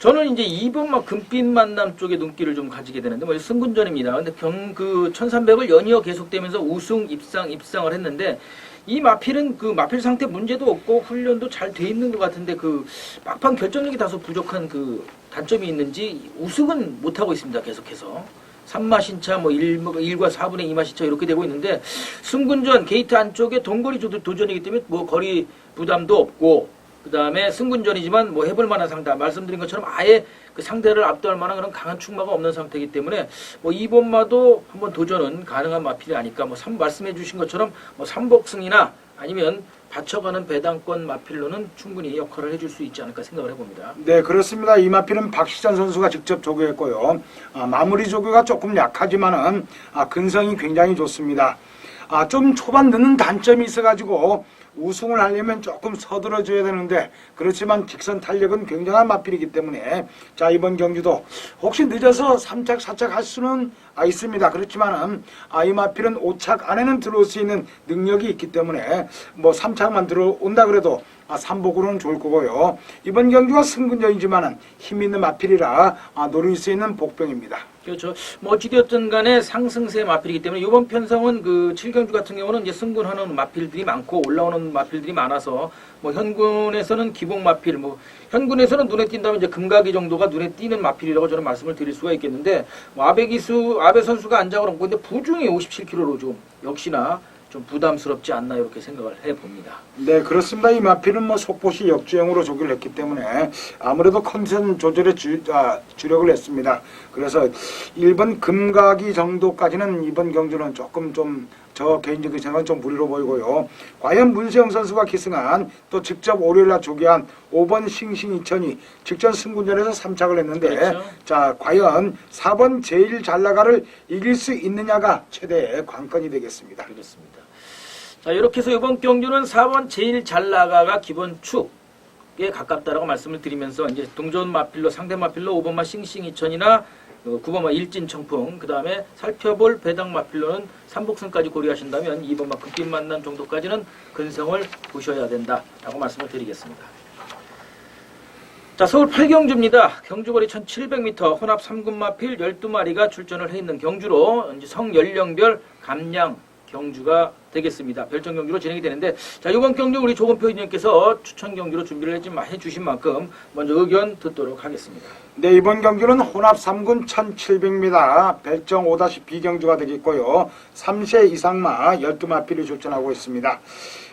저는 이제 2번만 금빛 만남 쪽에 눈길을 좀 가지게 되는데 뭐 승군전입니다. 근데 그 1300을 연이어 계속되면서 우승 입상을 했는데 이 마필은 그 마필 상태 문제도 없고 훈련도 잘 돼 있는 것 같은데 그 막판 결정력이 다소 부족한 그 단점이 있는지 우승은 못 하고 있습니다. 계속해서 3마신차 뭐 1과 4분의 2마신차 이렇게 되고 있는데 승군전 게이트 안쪽에 동거리 도전이기 때문에 뭐 거리 부담도 없고 그다음에 승군전이지만 뭐 해볼 만한 상대, 말씀드린 것처럼 아예 그 상대를 압도할 만한 그런 강한 축마가 없는 상태이기 때문에 뭐 이번마도 한번 도전은 가능한 마필이 아닐까. 뭐 말씀해 주신 것처럼 뭐 삼복승이나 아니면 받쳐가는 배당권 마필로는 충분히 역할을 해줄 수 있지 않을까 생각을 해봅니다. 네, 그렇습니다. 이 마필은 박시찬 선수가 직접 조교했고요. 마무리 조교가 조금 약하지만은 근성이 굉장히 좋습니다. 좀 초반 늦는 단점이 있어가지고 우승을 하려면 조금 서두러줘야 되는데 그렇지만 직선 탄력은 굉장한 마필이기 때문에 자, 이번 경주도 혹시 늦어서 3착, 4착 할 수는 있습니다. 그렇지만은 이 마필은 5착 안에는 들어올 수 있는 능력이 있기 때문에 뭐 3착만 들어온다 그래도 삼복으로는 좋을 거고요. 이번 경주가 승군전이지만은 힘 있는 마필이라 노릴 수 있는 복병입니다. 그렇죠. 뭐 어찌되었든 간에 상승세 마필이기 때문에 이번 편성은 그 7경주 같은 경우는 이제 승군하는 마필들이 많고 올라오는 마필들이 많아서 뭐 현군에서는 기복 마필, 뭐 현군에서는 눈에 띈다면 이제 금가기 정도가 눈에 띄는 마필이라고 저는 말씀을 드릴 수가 있겠는데 뭐 아베 선수가 안장을 얹고 근데 부중이 57kg로 좀 역시나 좀 부담스럽지 않나 이렇게 생각을 해봅니다. 네, 그렇습니다. 이 마필은 뭐 속보시 역주행으로 조기를 했기 때문에 아무래도 컨디션 조절에 주력을 했습니다. 그래서 1번 금가기 정도까지는 이번 경주는 조금 좀 저 개인적인 생각은 좀 무리로 보이고요. 과연 문세영 선수가 기승한 또 직접 월요일날 조기한 5번 싱싱 2000이 직전 승군전에서 3착을 했는데 그렇죠. 자, 과연 4번 제일 잘 나가를 이길 수 있느냐가 최대의 관건이 되겠습니다. 그렇습니다. 자, 이렇게 해서 이번 경주는 4번 제일 잘 나가가 기본 축에 가깝다라고 말씀을 드리면서 이제 동전 마필로 상대 마필로 5번마 싱싱 2000이나 9번마 일진 청풍, 그 다음에 살펴볼 배당 마필로는 삼복승까지 고려하신다면 2번마 급빈 만남 정도까지는 근성을 보셔야 된다라고 말씀을 드리겠습니다. 자, 서울 8경주입니다. 경주거리 1700m 혼합 3군 마필 12마리가 출전을 해 있는 경주로 이제 성연령별 감량 경주가 되겠습니다. 별정 경주로 진행이 되는데 자, 이번 경주 우리 조건표 의원님께서 추천 경주로 준비를 해주신 만큼 먼저 의견 듣도록 하겠습니다. 네, 이번 경주는 혼합 3군 1700m 별정 5-B 경주가 되겠고요. 3세 이상마 12마필이 출전하고 있습니다.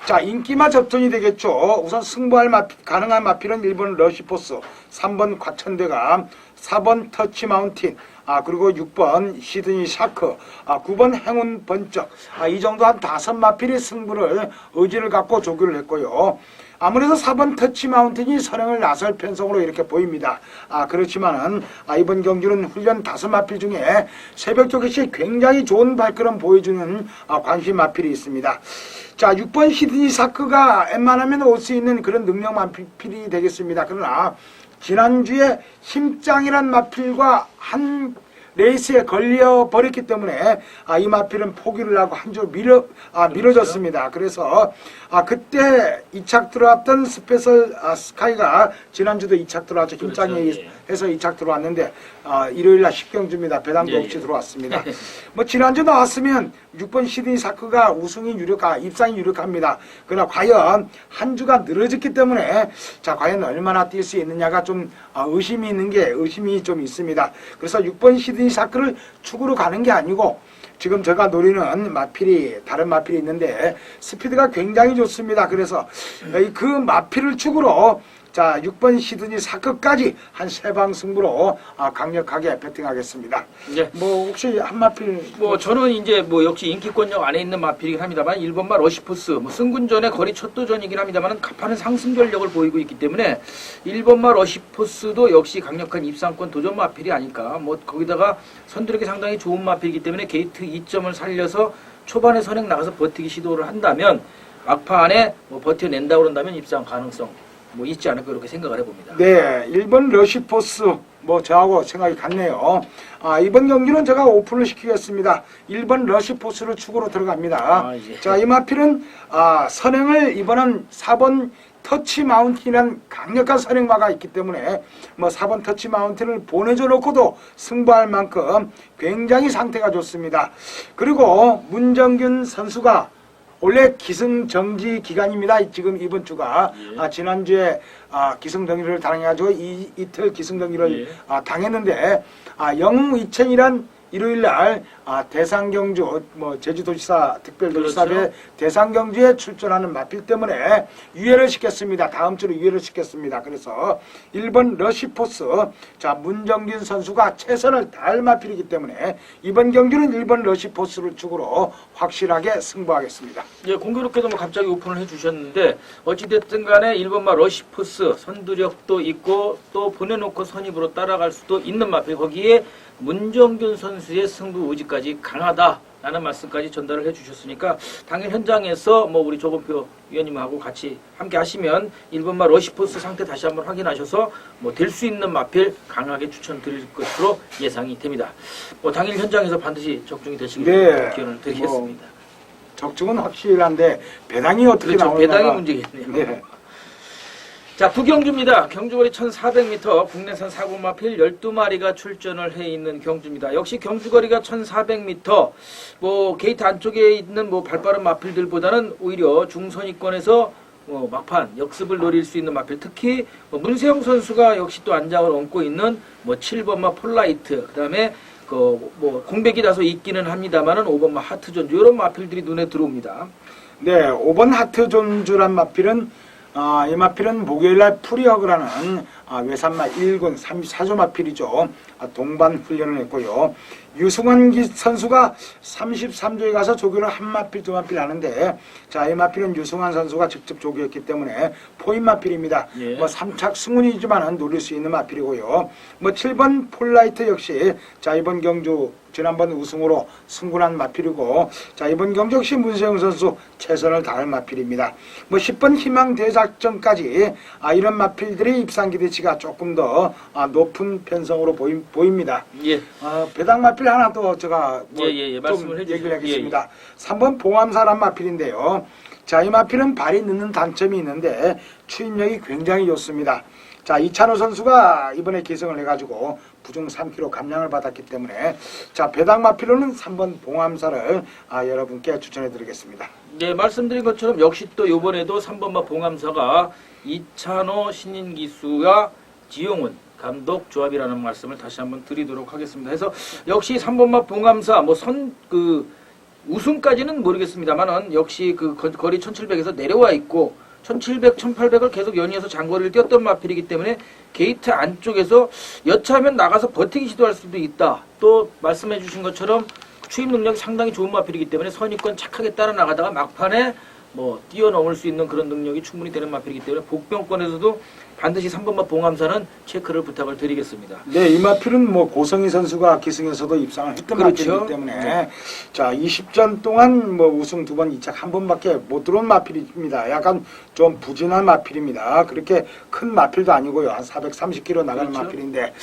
자, 인기마 접전이 되겠죠. 우선 승부할 가능한 마필은 1번 러시포스, 3번 과천대감, 4번 터치 마운틴, 그리고 6번 시드니 샤크, 9번 행운 번쩍, 이 정도 한 5마필이 승부를 의지를 갖고 조교를 했고요. 아무래도 4번 터치 마운틴이 선행을 나설 편성으로 이렇게 보입니다. 그렇지만은 이번 경주는 훈련 5마필 중에 새벽 조개시 굉장히 좋은 발걸음 보여주는 관심 마필이 있습니다. 자, 6번 시드니 샤크가 웬만하면 올 수 있는 그런 능력 마필이 되겠습니다. 그러나 지난주에 힘짱이란 마필과 한 레이스에 걸려버렸기 때문에 이 마필은 포기를 하고 한 줄 밀어졌습니다. 그래서 그때 2착 들어왔던 스페셜 스카이가 지난주도 2착 들어왔죠. 힘짱에 그렇죠. 해서 2착 들어왔는데 일요일날 10경주입니다. 배당도 없이 들어왔습니다. 뭐 지난주 나왔으면 6번 시드니 사크가 우승이 입상이 유력합니다. 그러나 과연 한 주가 늘어졌기 때문에 자, 과연 얼마나 뛸 수 있느냐가 좀 의심이 좀 있습니다. 그래서 6번 시드니 사크를 축으로 가는 게 아니고 지금 제가 노리는 다른 마필이 있는데 스피드가 굉장히 좋습니다. 그래서 그 마필을 축으로 자, 6번 시드니 사크까지 한 3방 승부로 강력하게 배팅하겠습니다. 네. 뭐 혹시 한 마필 뭐 저는 이제 뭐 역시 인기권역 안에 있는 마필이긴 합니다만 1번마 러시포스 뭐 승군전의 거리 첫 도전이긴 합니다만 가파른 상승 전력을 보이고 있기 때문에 1번마 러시포스도 역시 강력한 입상권 도전 마필이 아닐까. 뭐 거기다가 선두력이 상당히 좋은 마필이기 때문에 게이트 2점을 살려서 초반에 선행 나가서 버티기 시도를 한다면 막판에 뭐 버텨낸다 그런다면 입상 가능성 뭐 있지 않을까 그렇게 생각을 해봅니다. 네, 1번 러시포스 뭐 저하고 생각이 같네요. 이번 경기는 제가 오픈을 시키겠습니다. 1번 러시포스를 축으로 들어갑니다. 자, 이 마필은 선행을 이번은 4번 터치 마운틴이라는 강력한 선행마가 있기 때문에 뭐 4번 터치 마운틴을 보내줘 놓고도 승부할 만큼 굉장히 상태가 좋습니다. 그리고 문정균 선수가 원래 기승정지 기간입니다. 지금 이번 주가 지난주에 기승정지를 당해가지고 이틀 기승정지를 당했는데 영웅 2000이란 일요일 날 대상경주 제주도지사 특별도지사회 그렇죠. 대상경주에 출전하는 마필 때문에 유예를 시켰습니다. 다음 주로 유예를 시켰습니다. 그래서 1번 러시포스 문정균 선수가 최선을 다할 마필이기 때문에 이번 경주는 1번 러시포스를 축으로 확실하게 승부하겠습니다. 예, 공교롭게도 뭐 갑자기 오픈을 해주셨는데 어찌됐든 간에 1번마 러시포스 선두력도 있고 또 보내놓고 선입으로 따라갈 수도 있는 마필, 거기에 문정균 선수의 승부 의지까지 강하다라는 말씀까지 전달을 해주셨으니까 당일 현장에서 뭐 우리 조건표 위원님하고 같이 함께 하시면 1번마 러시포스 상태 다시 한번 확인하셔서 뭐 될 수 있는 마필 강하게 추천드릴 것으로 예상이 됩니다. 뭐 당일 현장에서 반드시 적중이 되시길 기원을 드리겠습니다. 적중은 확실한데 배당이 어떻게 그렇죠. 나오는가? 배당이 문제겠네요. 네. 자, 구경주입니다. 경주거리 1,400m, 국내산 사고마필 12마리가 출전을 해 있는 경주입니다. 역시 경주거리가 1,400m, 뭐 게이트 안쪽에 있는 뭐 발빠른 마필들보다는 오히려 중선위권에서 막판 역습을 노릴 수 있는 마필, 특히 문세영 선수가 역시 또 안장을 얹고 있는 7번마 폴라이트, 그다음에 공백이 다소 있기는 합니다만은 5번마 하트존주, 이런 마필들이 눈에 들어옵니다. 네, 5번 하트존주란 마필은 이 마필은 목요일날 프리허그라는 외산마 1군 34조 마필이죠. 동반 훈련을 했고요. 유승환 선수가 33조에 가서 조교를 한 마필, 두 마필 하는데, 이 마필은 유승환 선수가 직접 조교했기 때문에 포인 마필입니다. 예. 3착 승운이지만은 노릴 수 있는 마필이고요. 7번 폴라이트 역시 이번 경주 지난번 우승으로 승군한 마필이고, 이번 경주 역시 문세영 선수 최선을 다할 마필입니다. 10번 희망 대작전까지 이런 마필들의 입상 기대치가 조금 더 높은 편성으로 보입니다. 예. 배당 마필 하나 더 제가 말씀을 좀 해주세요. 얘기를 하겠습니다. 3번 봉암사란 마필인데요. 이 마필은 발이 늦는 단점이 있는데 추인력이 굉장히 좋습니다. 이찬호 선수가 이번에 계승을 해가지고 부중 3kg 감량을 받았기 때문에 배당 마필로는 3번 봉암사를 여러분께 추천해 드리겠습니다. 네, 말씀드린 것처럼 역시 또 이번에도 3번마 봉암사가 이찬호 신인기수와 지용훈 감독 조합이라는 말씀을 다시 한번 드리도록 하겠습니다. 그래서 역시 3번마 봉암사 우승까지는 모르겠습니다만은 역시 거리 1700에서 내려와 있고 1700, 1800을 계속 연이어서 장거리를 뛰었던 마필이기 때문에 게이트 안쪽에서 여차하면 나가서 버티기 시도할 수도 있다. 또 말씀해 주신 것처럼 추임 능력이 상당히 좋은 마필이기 때문에 선입권 착하게 따라 나가다가 막판에 뛰어넘을 수 있는 그런 능력이 충분히 되는 마필이기 때문에 복병권에서도 반드시 3번마 봉암사는 체크를 부탁을 드리겠습니다. 네, 이 마필은 고성희 선수가 기승에서도 입상을 했던 그렇죠. 마필이기 때문에 20전 동안 우승 2번, 2착 1번밖에 못 들어온 마필입니다. 약간 좀 부진한 마필입니다. 그렇게 큰 마필도 아니고요. 한 430km 나가는 그렇죠. 마필인데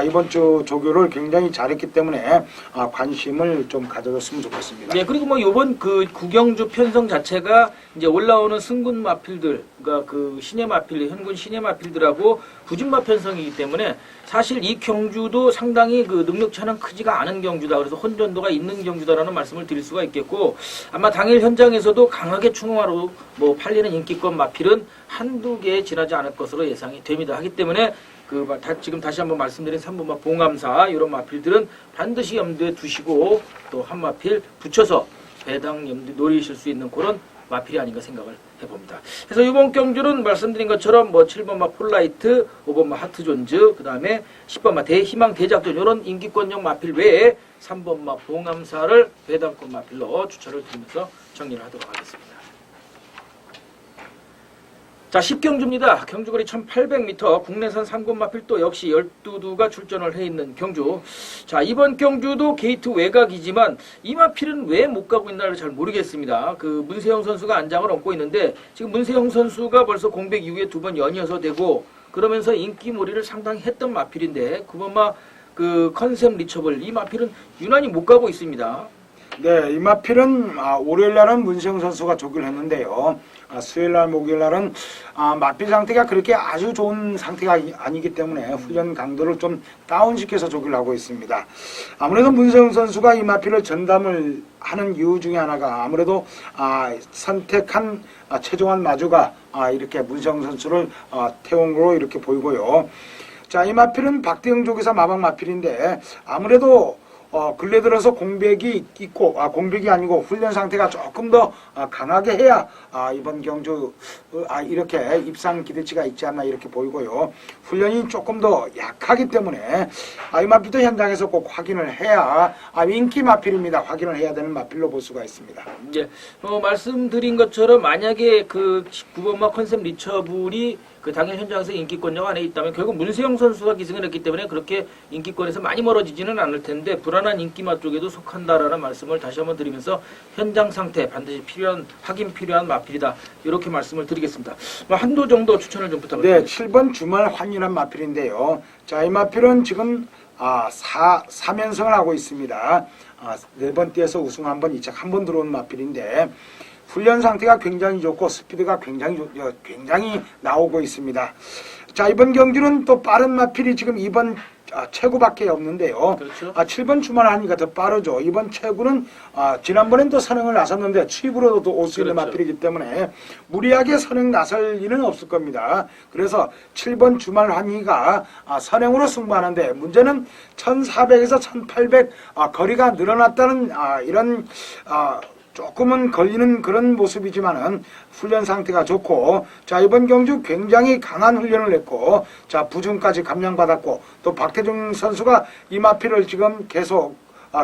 이번 주 조교를 굉장히 잘했기 때문에 관심을 좀 가져줬으면 좋겠습니다. 네, 그리고 이번 구경주 편성 자체가 이제 올라오는 승군 마필들, 그러니까 신예 마필, 현군 신예 마필들하고 부진마 편성이기 때문에 사실 이 경주도 상당히 능력차는 크지가 않은 경주다. 그래서 혼전도가 있는 경주다라는 말씀을 드릴 수가 있겠고, 아마 당일 현장에서도 강하게 충화로 팔리는 인기권 마필은 한두 개 지나지 않을 것으로 예상이 됩니다. 하기 때문에 지금 다시 한번 말씀드린 3번마 봉암사 이런 마필들은 반드시 염두에 두시고 또 한 마필 붙여서 배당 염두 노리실 수 있는 그런 마필이 아닌가 생각을 해봅니다. 그래서 이번 경주는 말씀드린 것처럼 7번마 폴라이트, 5번마 하트존즈, 그 다음에 10번마 대희망 대작전 이런 인기권형 마필 외에 3번마 봉암사를 배당권 마필로 추천을 드리면서 정리를 하도록 하겠습니다. 자, 10경주입니다. 경주거리 1800m, 국내산 3군 마필 또 역시 12두가 출전을 해 있는 경주. 자, 이번 경주도 게이트 외곽이지만 이 마필은 왜 못 가고 있나를 잘 모르겠습니다. 문세영 선수가 안장을 얹고 있는데 지금 문세영 선수가 벌써 공백 이후에 2번 연이어서 되고 그러면서 인기몰이를 상당히 했던 마필인데 9번마 컨셉 리처블 이 마필은 유난히 못 가고 있습니다. 네, 이 마필은 월요일 날은 문세영 선수가 조교를 했는데요. 수요일 날, 목요일 날은 마필 상태가 그렇게 아주 좋은 상태가 아니기 때문에 훈련 강도를 좀 다운시켜서 조교를 하고 있습니다. 아무래도 문세영 선수가 이 마필을 전담을 하는 이유 중에 하나가 아무래도 선택한 최종환 마주가 이렇게 문세영 선수를 태운 거로 이렇게 보이고요. 이 마필은 박대영 조교사 마방 마필인데 아무래도 근래 들어서 공백이 있고, 공백이 아니고 훈련 상태가 조금 더 강하게 해야 이번 경주 이렇게 입상 기대치가 있지 않나 이렇게 보이고요. 훈련이 조금 더 약하기 때문에 이 마필도 현장에서 꼭 확인을 해야 인기 마필입니다. 확인을 해야 되는 마필로 볼 수가 있습니다. 예, 말씀드린 것처럼 만약에 그 9번마 컨셉 리처블이 그 당일 현장에서 인기권역 안에 있다면 결국 문세영 선수가 기승을 했기 때문에 그렇게 인기권에서 많이 멀어지지는 않을 텐데 불안한 인기마 쪽에도 속한다라는 말씀을 다시 한번 드리면서 현장 상태 반드시 확인 필요한 마필이다 이렇게 말씀을 드리겠습니다. 한도 정도 추천을 좀 부탁드립니다. 네, 7번 주말 환율한 마필인데요. 자, 이 마필은 지금 4면성을 하고 있습니다. 4번 뛰어서 우승 한 번, 2착 한 번 들어온 마필인데 훈련 상태가 굉장히 좋고 스피드가 굉장히 나오고 있습니다. 자, 이번 경주는 또 빠른 마필이 지금 이번 최고밖에 없는데요. 그렇죠. 7번 주말 하니까 더 빠르죠. 이번 최고는 지난번엔 또 선행을 나섰는데 취입으로도 올 수 있는 그렇죠. 마필이기 때문에 무리하게 선행 나설 일은 없을 겁니다. 그래서 7번 주말 환희가 선행으로 승부하는데 문제는 1400에서 1800 거리가 늘어났다는 이런 조금은 걸리는 그런 모습이지만은 훈련 상태가 좋고, 자, 이번 경주 굉장히 강한 훈련을 했고, 자, 부중까지 감량받았고, 또 박태중 선수가 이 마필을 지금 계속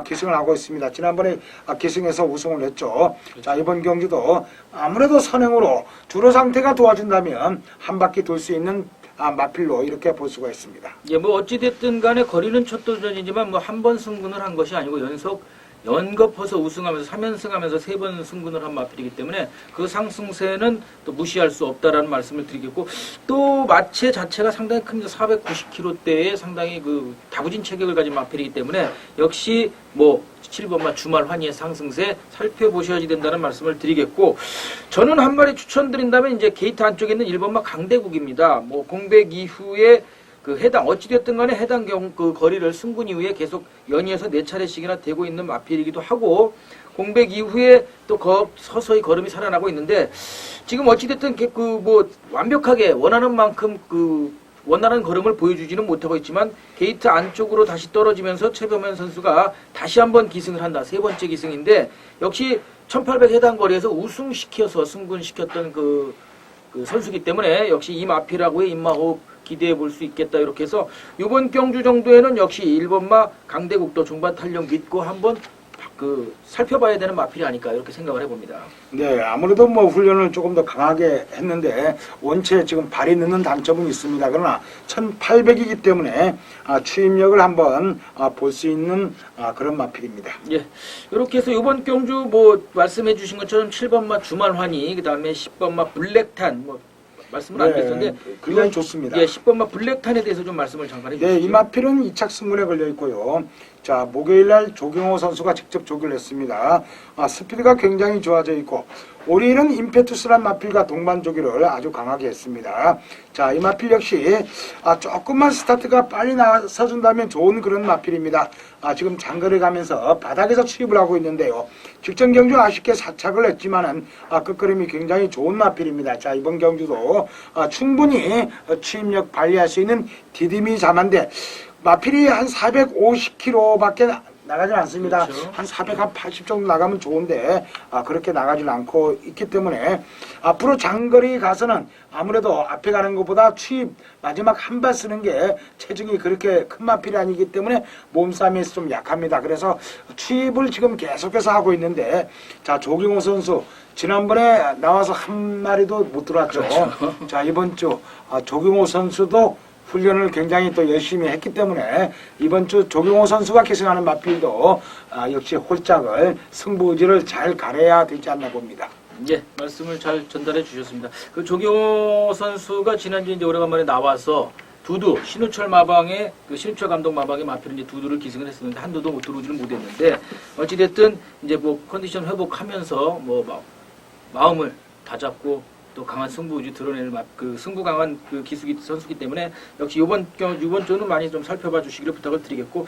기승을 하고 있습니다. 지난번에 기승해서 우승을 했죠. 자, 이번 경주도 아무래도 선행으로 주로 상태가 도와준다면 한 바퀴 돌 수 있는 마필로 이렇게 볼 수가 있습니다. 예, 어찌됐든 간에 거리는 첫 도전이지만 한 번 승분을 한 것이 아니고 연거퍼서 우승하면서 3연승하면서 3번 승분을 한 마필이기 때문에 그 상승세는 또 무시할 수 없다라는 말씀을 드리겠고, 또 마체 자체가 상당히 큽니다. 490kg대에 상당히 그 다부진 체격을 가진 마필이기 때문에 역시 7번마 주말 환희의 상승세 살펴보셔야지 된다는 말씀을 드리겠고, 저는 한 마리 추천드린다면 이제 게이트 안쪽에 있는 1번마 강대국입니다. 공백 이후에 어찌됐든 간에 해당 그 거리를 승분 이후에 계속 연이어서 4차례씩이나 되고 있는 마필이기도 하고, 공백 이후에 또 서서히 걸음이 살아나고 있는데, 지금 어찌됐든 완벽하게 원하는 만큼 원하는 걸음을 보여주지는 못하고 있지만, 게이트 안쪽으로 다시 떨어지면서 최범현 선수가 다시 한번 기승을 한다. 3번째 기승인데, 역시 1800 해당 거리에서 우승시켜서 승분시켰던 그 선수기 때문에 역시 이 마필하고의 입마호흡 기대해 볼 수 있겠다. 이렇게 해서 이번 경주 정도에는 역시 1번마 강대국도 중반 탄력 믿고 한번 살펴봐야 되는 마필이 아닐까 이렇게 생각을 해봅니다. 네, 아무래도 훈련을 조금 더 강하게 했는데 원체 지금 발이 늦는 단점은 있습니다. 그러나 1800이기 때문에 추임력을 한번 볼 수 있는 그런 마필입니다. 예, 이렇게 해서 이번 경주 말씀해 주신 것처럼 7번마 주말 환희, 그 다음에 10번마 블랙탄 말씀을 안 드렸는데 굉장히 좋습니다. 예, 10번마 블랙탄에 대해서 좀 말씀을 잠깐 해주시죠. 네, 이 마필은 2착 승분에 걸려 있고요. 자, 목요일날 조경호 선수가 직접 조기를 했습니다. 스피드가 굉장히 좋아져 있고, 올해는 임페투스란 마필과 동반 조기를 아주 강하게 했습니다. 자, 이 마필 역시 조금만 스타트가 빨리 나서준다면 좋은 그런 마필입니다. 지금 장거리 가면서 바닥에서 취입을 하고 있는데요. 직전 경주 아쉽게 4착을 했지만은 끝걸음이 굉장히 좋은 마필입니다. 자, 이번 경주도 충분히 취입력 발휘할 수 있는 디딤이 자만데, 마필이 한 450km밖에 나가지 않습니다. 그렇죠. 한 480 정도 나가면 좋은데 그렇게 나가질 않고 있기 때문에 앞으로 장거리 가서는 아무래도 앞에 가는 것보다 취입 마지막 한 발 쓰는 게 체중이 그렇게 큰 마필이 아니기 때문에 몸싸움에서 좀 약합니다. 그래서 취입을 지금 계속해서 하고 있는데, 자, 조경호 선수 지난번에 나와서 한 마리도 못 들어왔죠. 그렇죠. 자, 이번 주 조경호 선수도 훈련을 굉장히 또 열심히 했기 때문에 이번 주 조경호 선수가 계승하는 마필도 역시 홀짝을 승부지를 잘 가려야 되지 않나 봅니다. 예, 말씀을 잘 전달해 주셨습니다. 조경호 선수가 지난주에 이제 오래간만에 나와서 신우철 마방의 신우철 감독 마방의 마필은 이제 두두를 기승을 했었는데 한두도 못 들어오지는 못했는데, 어찌됐든 이제 컨디션 회복하면서 마음을 다잡고 또 강한 승부의지 드러내는 승부 강한 기수기 선수기 때문에 역시 이번 주는 많이 좀 살펴봐 주시기를 부탁을 드리겠고,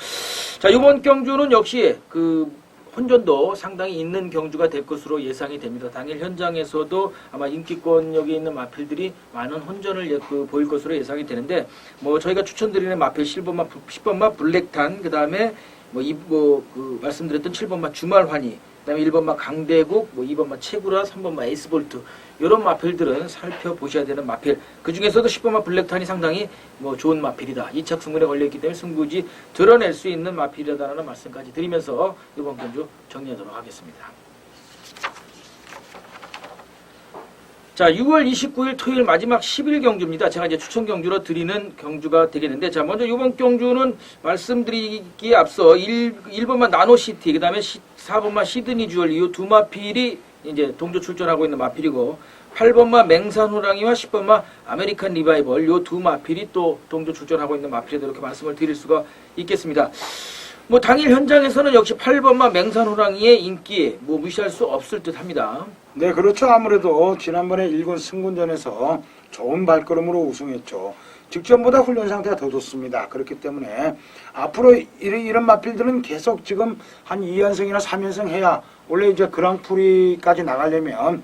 자, 이번 경주는 역시 혼전도 상당히 있는 경주가 될 것으로 예상이 됩니다. 당일 현장에서도 아마 인기권역에 있는 마필들이 많은 혼전을 보일 것으로 예상이 되는데, 저희가 추천드리는 마필 10번마 블랙탄, 그 다음에 그 말씀드렸던 7번마 주말환희, 그다음에 1번마 강대국, 2번마 채구라, 3번마 에이스볼트 이런 마필들은 살펴보셔야 되는 마필. 그 중에서도 10번마 블랙탄이 상당히 좋은 마필이다. 2차 승부에 걸려있기 때문에 승부지 드러낼 수 있는 마필이다라는 말씀까지 드리면서 이번 경주 정리하도록 하겠습니다. 자, 6월 29일 토요일 마지막 10일 경주입니다. 제가 이제 추천 경주로 드리는 경주가 되겠는데, 자, 먼저 이번 경주는 말씀드리기에 앞서 1번만 나노시티, 그 다음에 4번만 시드니 주얼 이 두 마필이 이제 동조 출전하고 있는 마필이고, 8번만 맹산호랑이와 10번만 아메리칸 리바이벌 이 두 마필이 또 동조 출전하고 있는 마필이다 이렇게 말씀을 드릴 수가 있겠습니다. 당일 현장에서는 역시 8번만 맹산호랑이의 인기 무시할 수 없을 듯 합니다. 네, 그렇죠. 아무래도 지난번에 일본 승군전에서 좋은 발걸음으로 우승했죠. 직전보다 훈련 상태가 더 좋습니다. 그렇기 때문에 앞으로 이런 마필들은 계속 지금 한 2연승이나 3연승 해야 원래 이제 그랑프리까지 나가려면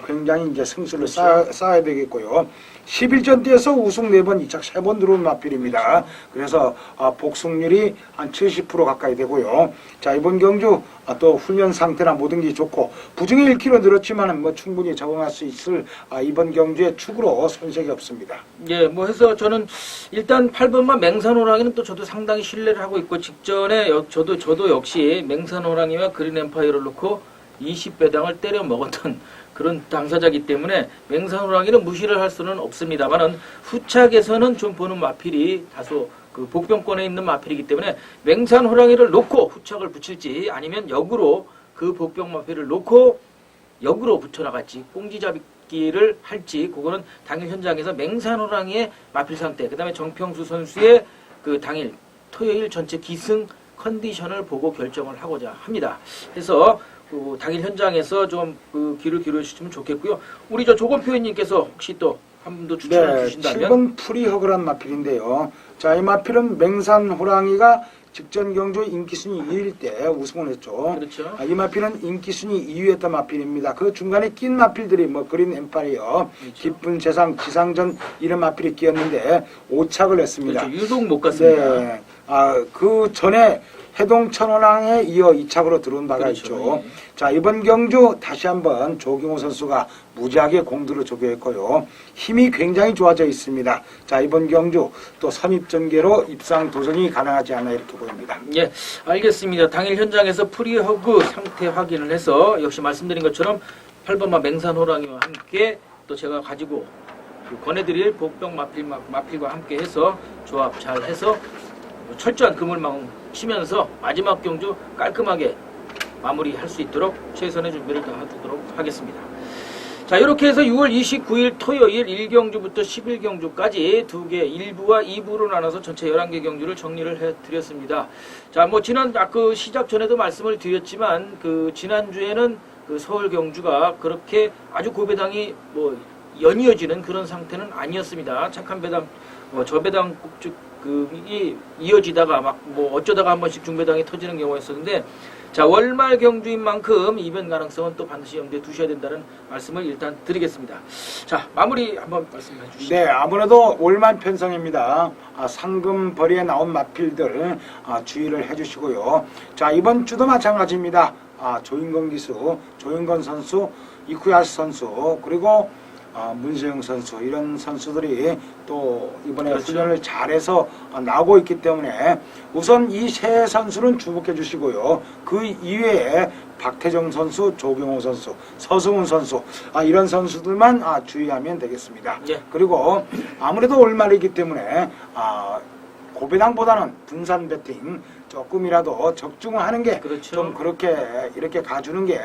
굉장히 이제 승수를 그렇죠. 쌓아야 되겠고요. 11전 뛰어서 우승 4번, 2착 3번 들어온 마필입니다. 그래서 복승률이 한 70% 가까이 되고요. 자, 이번 경주 또 훈련 상태나 모든 게 좋고 부중에 1kg 늘었지만은 충분히 적응할 수 있을 이번 경주의 축으로 손색이 없습니다. 예, 해서 저는 일단 8번만 맹산호랑이는 또 저도 상당히 신뢰를 하고 있고, 직전에 저도 역시 맹산호랑이와 그린엠파이어를 놓고 20배당을 때려 먹었던 그런 당사자이기 때문에 맹산호랑이는 무시를 할 수는 없습니다만은 후착에서는 좀 보는 마필이 다소 그 복병권에 있는 마필이기 때문에 맹산호랑이를 놓고 후착을 붙일지 아니면 역으로 그 복병 마필을 놓고 역으로 붙여나갈지 꽁지잡기를 할지 그거는 당일 현장에서 맹산호랑이의 마필 상태, 그 다음에 정평수 선수의 그 당일 토요일 전체 기승 컨디션을 보고 결정을 하고자 합니다. 그래서 당일 현장에서 좀 귀를 기울여 주시면 좋겠고요. 우리 조건표 의원님께서 혹시 또 한 분 더 추천해 주신다면? 7번 프리허그란 마필인데요. 자, 이 마필은 맹산 호랑이가 직전 경주 인기순위 2위일 때 우승을 했죠. 그렇죠. 이 마필은 인기순위 2위였던 마필입니다. 그 중간에 낀 마필들이 그린 엠파이어, 그렇죠. 기쁜 세상, 기상전 이런 마필이 끼었는데 5착을 했습니다. 그렇죠. 유독 못 갔습니다. 네. 그 전에 해동 천원항에 이어 2착으로 들어온 바가 그렇죠. 있죠. 예. 자, 이번 경주 다시 한번 조경호 선수가 무지하게 공들여 조교했고요. 힘이 굉장히 좋아져 있습니다. 자, 이번 경주 또 선입전개로 입상 도전이 가능하지 않나 이렇게 보입니다. 예, 알겠습니다. 당일 현장에서 프리허그 상태 확인을 해서 역시 말씀드린 것처럼 8번마 맹산호랑이와 함께 또 제가 가지고 권해드릴 복병 마필과 함께 해서 조합 잘 해서 철저한 그물망 치면서 마지막 경주 깔끔하게 마무리할 수 있도록 최선의 준비를 다하도록 하겠습니다. 자, 이렇게 해서 6월 29일 토요일 1경주부터 11경주까지 2개 1부와 2부로 나눠서 전체 11개 경주를 정리를 해드렸습니다. 자, 그 시작 전에도 말씀을 드렸지만 지난주에는 서울 경주가 그렇게 아주 고배당이 연이어지는 그런 상태는 아니었습니다. 착한 배당, 저배당 이 이어지다가 어쩌다가 한 번씩 중배당이 터지는 경우가 있었는데, 자, 월말 경주인 만큼 이변 가능성은 또 반드시 염두에 두셔야 된다는 말씀을 일단 드리겠습니다. 자, 마무리 한번 말씀해 주시죠. 네, 아무래도 월말 편성입니다. 상금 벌이에 나온 마필들 주의를 해주시고요. 자, 이번 주도 마찬가지입니다. 조인건 기수, 조인건 선수, 이쿠야스 선수, 그리고 문세영 선수 이런 선수들이 또 이번에 그렇죠. 훈련을 잘해서 나오고 있기 때문에 우선 이 세 선수는 주목해 주시고요. 그 이외에 박태정 선수, 조경호 선수, 서승훈 선수 이런 선수들만 주의하면 되겠습니다. 예. 그리고 아무래도 월말이기 때문에 고배당보다는 분산 배팅 조금이라도 적중을 하는 게 그렇죠. 좀 그렇게 이렇게 가주는 게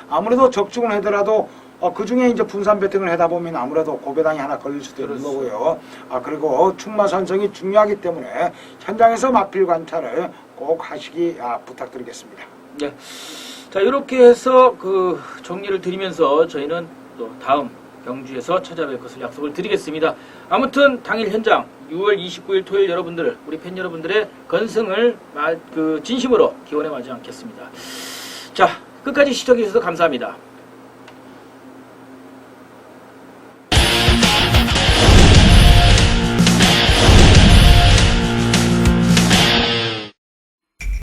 아무래도 적중을 하더라도 그 중에 이제 분산 배팅을 하다 보면 아무래도 고배당이 하나 걸릴 수도 있는 그렇습니다. 거고요. 그리고 충마 선성이 중요하기 때문에 현장에서 마필 관찰을 꼭 하시기 부탁드리겠습니다. 네. 자, 이렇게 해서 정리를 드리면서 저희는 또 다음 경주에서 찾아뵐 것을 약속을 드리겠습니다. 아무튼 당일 현장 6월 29일 토요일 여러분들, 우리 팬 여러분들의 건승을 진심으로 기원해 마지 않겠습니다. 자, 끝까지 시청해 주셔서 감사합니다.